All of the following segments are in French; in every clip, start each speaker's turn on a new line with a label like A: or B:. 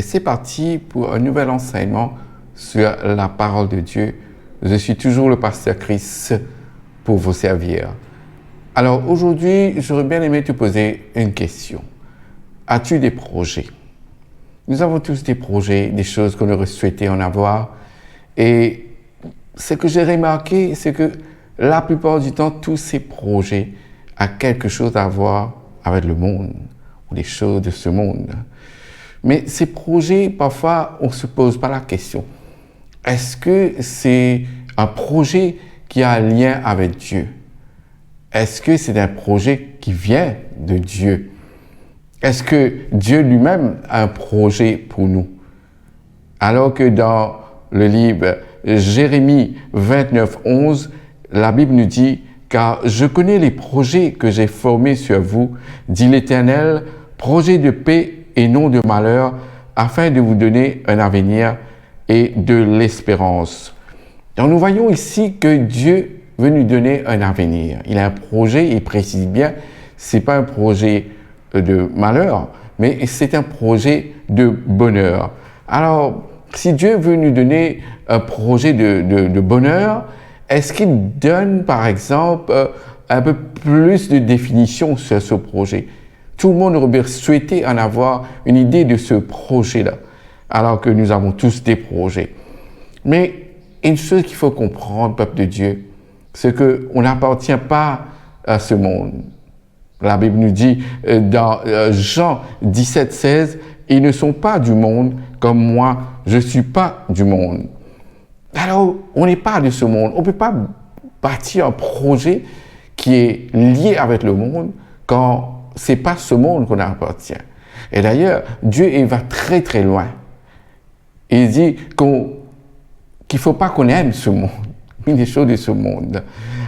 A: Et c'est parti pour un nouvel enseignement sur la parole de Dieu. Je suis toujours le pasteur Chris pour vous servir. Alors aujourd'hui, j'aurais bien aimé te poser une question. As-tu des projets? Nous avons tous des projets, des choses qu'on aurait souhaité en avoir. Et ce que j'ai remarqué, c'est que la plupart du temps, tous ces projets ont quelque chose à voir avec le monde ou les choses de ce monde. Mais ces projets, parfois, on ne se pose pas la question. Est-ce que c'est un projet qui a un lien avec Dieu? Est-ce que c'est un projet qui vient de Dieu? Est-ce que Dieu lui-même a un projet pour nous? Alors que dans le livre Jérémie 29, 11, la Bible nous dit « Car je connais les projets que j'ai formés sur vous, dit l'Éternel, projets de paix et non de malheur, afin de vous donner un avenir et de l'espérance. » Donc nous voyons ici que Dieu veut nous donner un avenir. Il a un projet, il précise bien, ce n'est pas un projet de malheur, mais c'est un projet de bonheur. Alors, si Dieu veut nous donner un projet de bonheur, est-ce qu'il donne, par exemple, un peu plus de définition sur ce projet? Tout le monde aurait souhaité en avoir une idée de ce projet-là, alors que nous avons tous des projets. Mais une chose qu'il faut comprendre, peuple de Dieu, c'est qu'on n'appartient pas à ce monde. La Bible nous dit dans Jean 17, 16, « Ils ne sont pas du monde comme moi, je ne suis pas du monde. » Alors, on n'est pas de ce monde. On ne peut pas bâtir un projet qui est lié avec le monde quand ce n'est pas ce monde qu'on appartient. Et d'ailleurs, Dieu il va très très loin. Il dit qu'il ne faut pas qu'on aime ce monde, mais les choses de ce monde.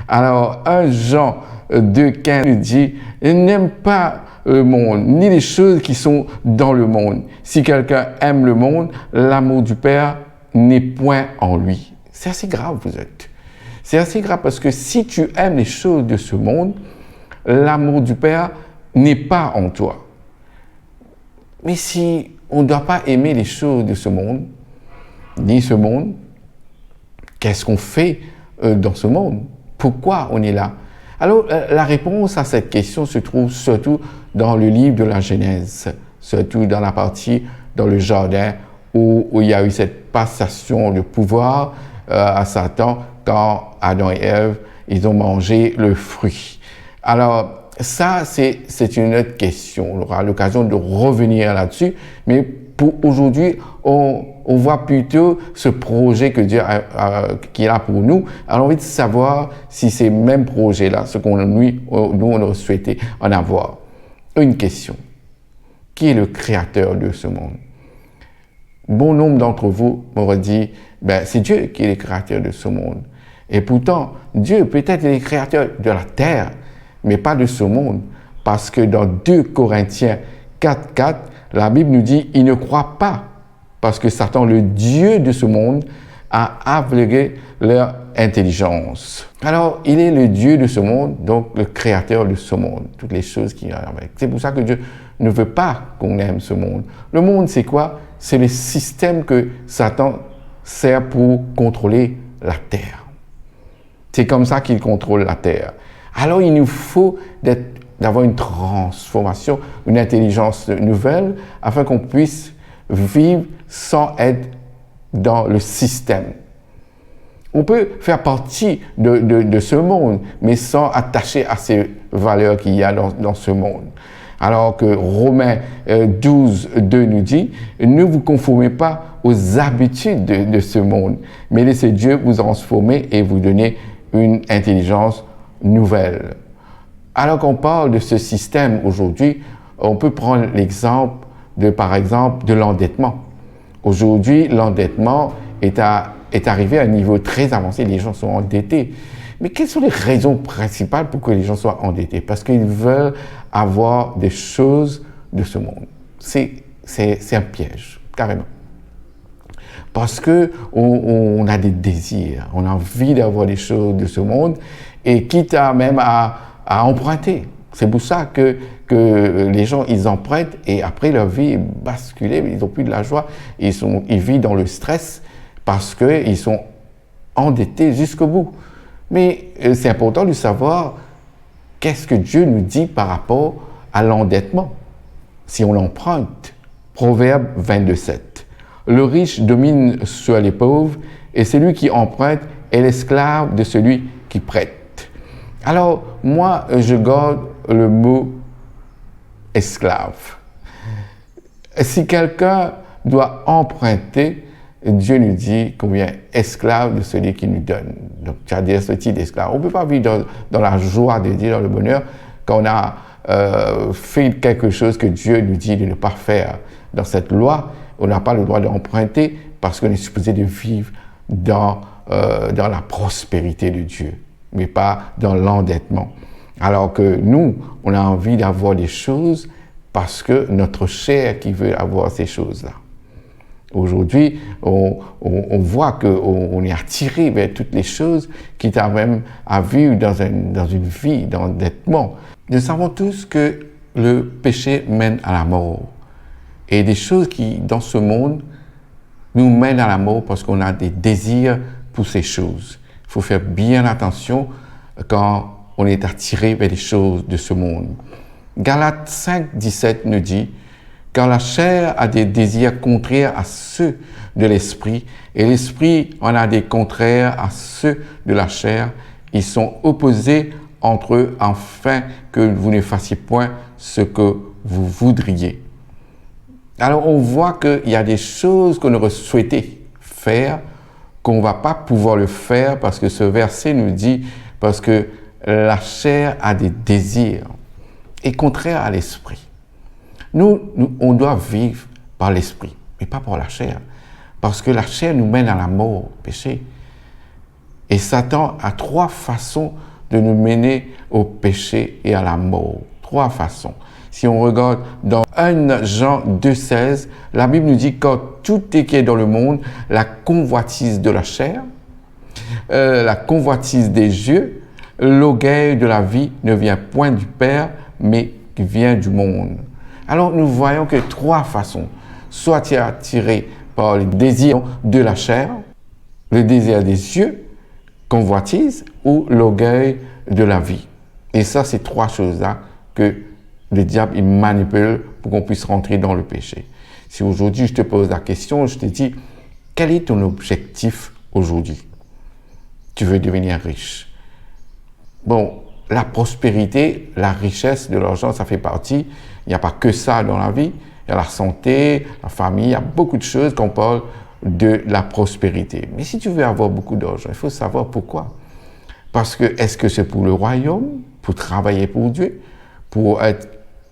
A: Alors, 1 Jean 2,15 nous dit « N'aime pas le monde, ni les choses qui sont dans le monde. Si quelqu'un aime le monde, l'amour du Père n'est point en lui. » C'est assez grave, vous êtes. C'est assez grave parce que si tu aimes les choses de ce monde, l'amour du Père n'est pas en toi. Mais si on ne doit pas aimer les choses de ce monde, ni ce monde, qu'est-ce qu'on fait dans ce monde? Pourquoi on est là? Alors, la réponse à cette question se trouve surtout dans le livre de la Genèse, surtout dans la partie dans le jardin où il y a eu cette passation de pouvoir à Satan quand Adam et Ève, ils ont mangé le fruit. Alors, ça, c'est une autre question. On aura l'occasion de revenir là-dessus, mais pour aujourd'hui, on voit plutôt ce projet que Dieu qu'il a pour nous. Alors, on a envie de savoir si ces mêmes projets-là, ce qu'on nous, on aurait souhaité en avoir. Une question. Qui est le créateur de ce monde? Bon nombre d'entre vous m'auraient dit, c'est Dieu qui est le créateur de ce monde. Et pourtant, Dieu peut-être est le créateur de la terre, mais pas de ce monde. Parce que dans 2 Corinthiens 4, 4, la Bible nous dit « Il ne croit pas, parce que Satan, le Dieu de ce monde, a aveuglé leur intelligence. » Alors, il est le Dieu de ce monde, donc le créateur de ce monde, toutes les choses qui viennent avec. C'est pour ça que Dieu ne veut pas qu'on aime ce monde. Le monde, c'est quoi? C'est le système que Satan sert pour contrôler la terre. C'est comme ça qu'il contrôle la terre. Alors, il nous faut d'avoir une transformation, une intelligence nouvelle, afin qu'on puisse vivre sans être dans le système. On peut faire partie de ce monde, mais sans attacher à ces valeurs qu'il y a dans ce monde. Alors que Romains 12, 2 nous dit « Ne vous conformez pas aux habitudes de ce monde, mais laissez Dieu vous transformer et vous donner une intelligence nouvelle. » Alors qu'on parle de ce système aujourd'hui, on peut prendre l'exemple par exemple, de l'endettement. Aujourd'hui, l'endettement est arrivé à un niveau très avancé, les gens sont endettés. Mais quelles sont les raisons principales pour que les gens soient endettés? Parce qu'ils veulent avoir des choses de ce monde. C'est un piège, carrément. Parce qu'on a des désirs, on a envie d'avoir des choses de ce monde, et quitte même à emprunter. C'est pour ça que les gens, ils empruntent et après leur vie est basculée, ils n'ont plus de la joie, ils vivent dans le stress parce qu'ils sont endettés jusqu'au bout. Mais c'est important de savoir qu'est-ce que Dieu nous dit par rapport à l'endettement si on l'emprunte. Proverbe 22:7. Le riche domine sur les pauvres et celui qui emprunte est l'esclave de celui qui prête. Alors, moi, je garde le mot esclave. Si quelqu'un doit emprunter, Dieu nous dit qu'on vient esclave de celui qui nous donne. Donc, tu as ce titre d'esclave. On ne peut pas vivre dans la joie de Dieu, dans le bonheur, quand on a fait quelque chose que Dieu nous dit de ne pas faire. Dans cette loi, on n'a pas le droit d'emprunter parce qu'on est supposé de vivre dans la prospérité de Dieu, mais pas dans l'endettement. Alors que nous, on a envie d'avoir des choses parce que notre chair qui veut avoir ces choses-là. Aujourd'hui, on voit qu'on est attiré vers toutes les choses qui t'amènent à vivre dans une vie d'endettement. Nous savons tous que le péché mène à la mort. Et des choses qui, dans ce monde, nous mènent à la mort parce qu'on a des désirs pour ces choses. Il faut faire bien attention quand on est attiré vers les choses de ce monde. Galates 5:17 nous dit « Car la chair a des désirs contraires à ceux de l'esprit, et l'esprit en a des contraires à ceux de la chair. Ils sont opposés entre eux, afin que vous ne fassiez point ce que vous voudriez. » Alors, on voit qu'il y a des choses qu'on aurait souhaité faire, qu'on ne va pas pouvoir le faire parce que ce verset nous dit « Parce que la chair a des désirs et contraires à l'esprit. » Nous, on doit vivre par l'esprit, mais pas par la chair. Parce que la chair nous mène à la mort, au péché. Et Satan a 3 façons de nous mener au péché et à la mort. 3 façons. Si on regarde dans 1 Jean 2,16, la Bible nous dit que tout est qui est dans le monde, la convoitise de la chair, la convoitise des yeux, l'orgueil de la vie ne vient point du Père, mais qui vient du monde. Alors nous voyons que 3 façons. Soit tu es attiré par les désirs de la chair, le désir des yeux, convoitise, ou l'orgueil de la vie. Et ça, c'est 3 choses-là que le diable il manipule pour qu'on puisse rentrer dans le péché. Si aujourd'hui je te pose la question, je te dis, quel est ton objectif aujourd'hui? Tu veux devenir riche. Bon, la prospérité, la richesse de l'argent, ça fait partie. Il n'y a pas que ça dans la vie. Il y a la santé, la famille, il y a beaucoup de choses qu'on parle de la prospérité. Mais si tu veux avoir beaucoup d'argent, il faut savoir pourquoi. Parce que, est-ce que c'est pour le royaume, pour travailler pour Dieu, pour être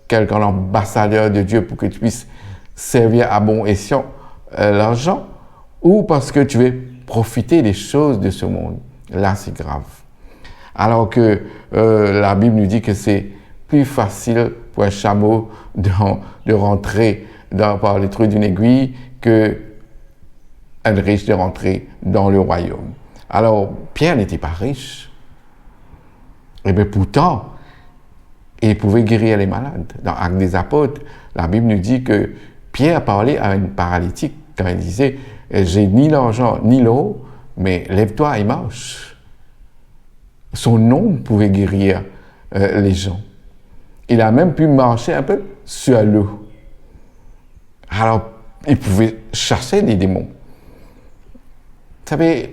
A: quelqu'un ambassadeur de Dieu pour que tu puisses servir à bon escient l'argent, ou parce que tu veux profiter des choses de ce monde? Là, c'est grave. Alors que la Bible nous dit que c'est plus facile pour un chameau de rentrer par les trous d'une aiguille que un riche de rentrer dans le royaume. Alors, Pierre n'était pas riche. Et bien pourtant, il pouvait guérir les malades. Dans Actes des Apôtres, la Bible nous dit que Pierre parlait à une paralytique quand il disait « J'ai ni l'argent ni l'eau, mais lève-toi et marche. » Son nom pouvait guérir les gens. Il a même pu marcher un peu sur l'eau. Alors, il pouvait chasser des démons. Vous savez,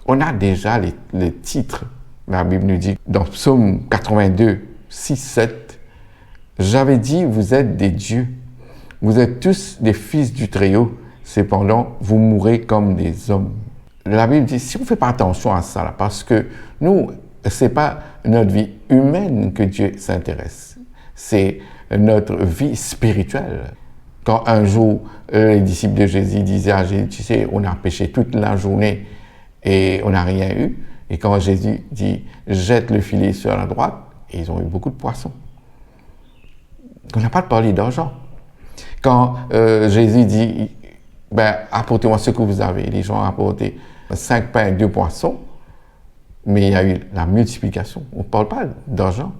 A: on a déjà les titres. La Bible nous dit dans Psaume 82, 6, 7, « J'avais dit, vous êtes des dieux. Vous êtes tous des fils du Très-Haut. Cependant, vous mourrez comme des hommes. » La Bible dit, si on ne fait pas attention à ça, là, parce que nous, ce n'est pas notre vie humaine que Dieu s'intéresse. C'est notre vie spirituelle. Quand un jour, les disciples de Jésus disaient à Jésus, tu sais, on a péché toute la journée et on n'a rien eu. Et quand Jésus dit, jette le filet sur la droite, et ils ont eu beaucoup de poissons. On n'a pas parlé d'argent. Quand Jésus dit, ben, apportez-moi ce que vous avez, les gens ont apporté 5 pains et 2 poissons, mais il y a eu la multiplication. On ne parle pas d'argent.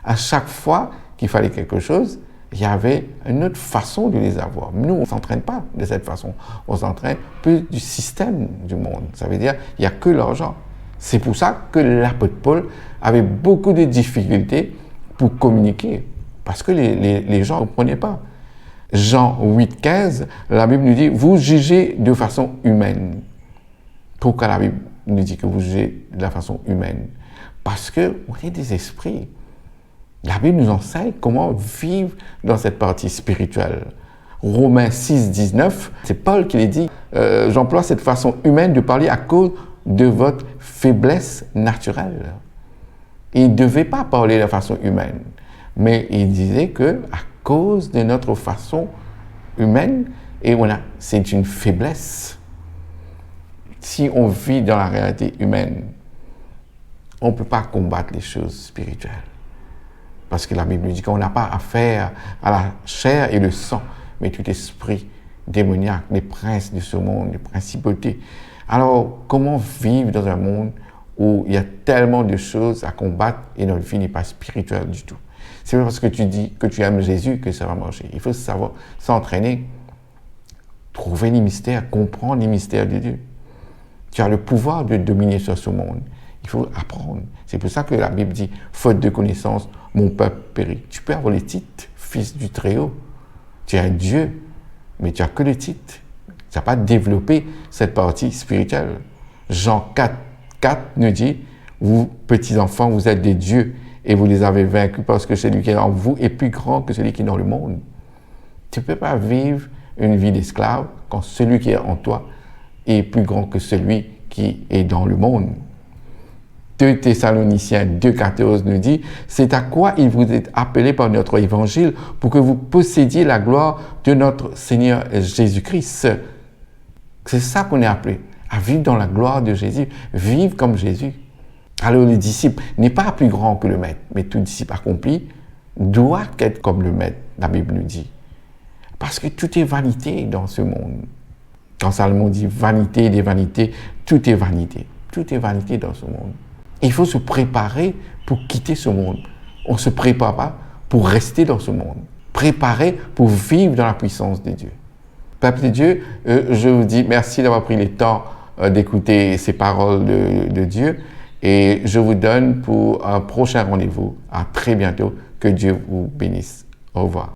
A: À chaque fois qu'il fallait quelque chose, il y avait une autre façon de les avoir. Nous, on ne s'entraîne pas de cette façon. On s'entraîne plus du système du monde. Ça veut dire qu'il n'y a que l'argent. C'est pour ça que l'apôtre Paul avait beaucoup de difficultés pour communiquer. Parce que les gens ne comprenaient pas. Jean 8, 15, la Bible nous dit « Vous jugez de façon humaine ». Pourquoi la Bible nous dit que vous jugez de la façon humaine? Parce qu'on est des esprits. La Bible nous enseigne comment vivre dans cette partie spirituelle. Romains 6, 19, c'est Paul qui les dit j'emploie cette façon humaine de parler à cause de votre faiblesse naturelle. Il ne devait pas parler de façon humaine, mais il disait que à cause de notre façon humaine, et c'est une faiblesse. Si on vit dans la réalité humaine, on ne peut pas combattre les choses spirituelles. Parce que la Bible dit qu'on n'a pas affaire à la chair et le sang, mais tout esprit démoniaque, les princes de ce monde, les principautés. Alors, comment vivre dans un monde où il y a tellement de choses à combattre et notre vie n'est pas spirituelle du tout? C'est pas parce que tu dis que tu aimes Jésus que ça va marcher. Il faut savoir s'entraîner, trouver les mystères, comprendre les mystères de Dieu. Tu as le pouvoir de dominer sur ce monde. Il faut apprendre. C'est pour ça que la Bible dit, faute de connaissance, mon peuple périt. Tu peux avoir les titres, fils du Très-Haut. Tu es un Dieu, mais tu n'as que les titres. Tu n'as pas développé cette partie spirituelle. Jean 4, 4 nous dit, vous, petits enfants, vous êtes des dieux et vous les avez vaincus parce que celui qui est en vous est plus grand que celui qui est dans le monde. Tu ne peux pas vivre une vie d'esclave quand celui qui est en toi est plus grand que celui qui est dans le monde. 2 Thessaloniciens 2,14 nous dit « C'est à quoi il vous est appelé par notre évangile pour que vous possédiez la gloire de notre Seigneur Jésus-Christ. » C'est ça qu'on est appelé, à vivre dans la gloire de Jésus, vivre comme Jésus. Alors le disciple n'est pas plus grand que le maître, mais tout disciple accompli doit être comme le maître, la Bible nous dit. Parce que tout est vanité dans ce monde. Quand Salomon dit vanité des vanités, tout est vanité. Tout est vanité dans ce monde. Il faut se préparer pour quitter ce monde. On ne se prépare pas pour rester dans ce monde. Préparer pour vivre dans la puissance de Dieu. Peuple de Dieu, je vous dis merci d'avoir pris le temps d'écouter ces paroles de Dieu et je vous donne pour un prochain rendez-vous. À très bientôt. Que Dieu vous bénisse. Au revoir.